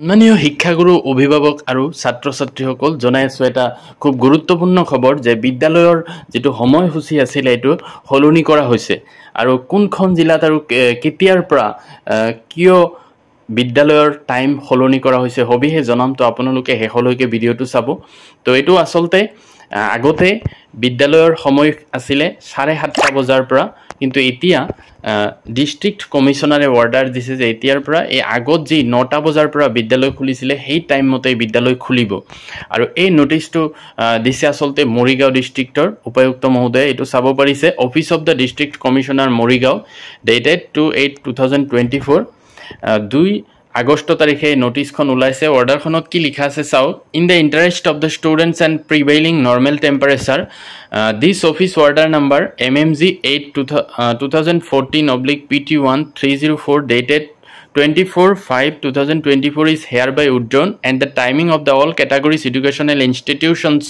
মাননীয় শিক্ষাগুৰু অভিভাৱক আৰু ছাত্ৰ ছাত্ৰীসকল জনাই আছো এটা খুব গুৰুত্বপূৰ্ণ খবৰ যে বিদ্যালয়ৰ যেটো সময়সূচী আছিল এটো হলনি কৰা হৈছে আৰু কোনখন জিলাত আৰু কেতিয়াৰ পৰা কিয় বিদ্যালয়ৰ টাইম হলনি কৰা হৈছে হবিহে জনাম তো আপোনালোকে হেহলৈকে ভিডিওটো চাব তো এটো আসলতে আগতে বিদ্যালয়ৰ সময় আছিল 7:30 বজাৰ পৰা কিন্তু এতিয়া ডিস্ট্ৰিক্ট কমিশনাৰে অৰ্ডাৰ দিছে যে এতিয়াৰ পৰা এই আগত যি 9টা বজাৰ পৰা বিদ্যালয় খুলিছিল সেই টাইম মতে বিদ্যালয় খুলিব আৰু এই নোটিছটো দিছে আসলতে মৰিগাঁও ডিস্ট্ৰিক্টৰ উপায়ুক্ত মহোদয় এটো চাব পাৰিছে office of the district commissioner Morigaon dated 2/8/2024 2 August তাৰিখে নোটিছখন ওলাইছে অৰ্ডাৰখনত কি লিখা আছে চাও in the interest of the students and prevailing normal temperature this office order number MMG 8/2014/PT1 304 dated 24/5/2024 is hereby withdrawn and the timing of the all categories educational institutions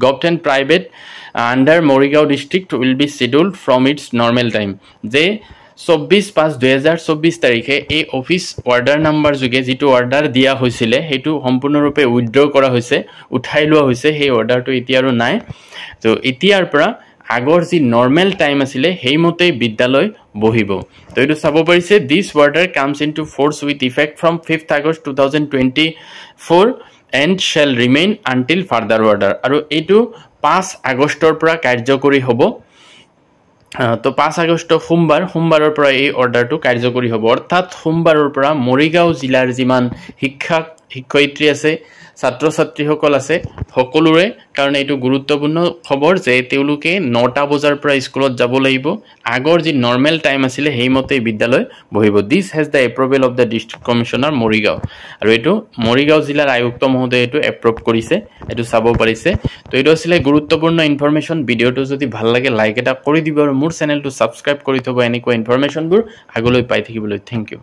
government and private under Morigao district will be scheduled from its normal time. 24/5/2024 তাৰিখে এই office order number যোগে যেটো order দিয়া হৈছিল হেতু সম্পূৰ্ণৰূপে withdraw কৰা হৈছে উঠাই লোৱা হৈছে সেই অৰ্ডাৰটো এতিয়া আৰু নাই তো এতিয়াৰ পৰা আগৰ যি নৰ্মেল টাইম আছিল হেই মতে বিদ্যালয় বহিব তো এটো চাব পাৰিছে this order comes into force with effect from 5th August 2024 and shall remain until further order আৰু এটো 5 আগষ্টৰ পৰা কাৰ্যকৰী হ'ব তো 5 আগষ্ট সোমবাৰৰ পৰা এই অৰ্ডাৰটো কাৰ্যকৰী হ'ব অৰ্থাৎ সোমবাৰৰ পৰা মৰিগাঁও জিলাৰ যিমান শিক্ষয়িত্ৰী আছে ছাত্ৰ ছাত্ৰীসকল আছে সকলোৰে কাৰণ এটো গুৰুত্বপূৰ্ণ খবৰ যে তেওঁলোকে 9টা বজাৰ পৰা স্কুলত যাব লাগিব আগৰ যি নৰ্মেল টাইম আছিল হেইমতে বিদ্যালয় বহিব this has the approval of the district commissioner Morigaon আৰু এটো মৰিগাঁও জিলাৰ আয়ুক্ত মহোদয় এটো এপ্ৰুভ কৰিছে এটো চাব পাৰিছে তো এটো আছিল গুৰুত্বপূৰ্ণ ইনফৰমেশন ভিডিওটো যদি ভাল লাগে লাইক এটা কৰি দিব আৰু মোৰ চেনেলটো সাবস্ক্ৰাইব কৰি থব এনেকুৱা ইনফৰমেশনবোৰ আগলৈ পাই থাকিবলৈ থ্যাংক ইউ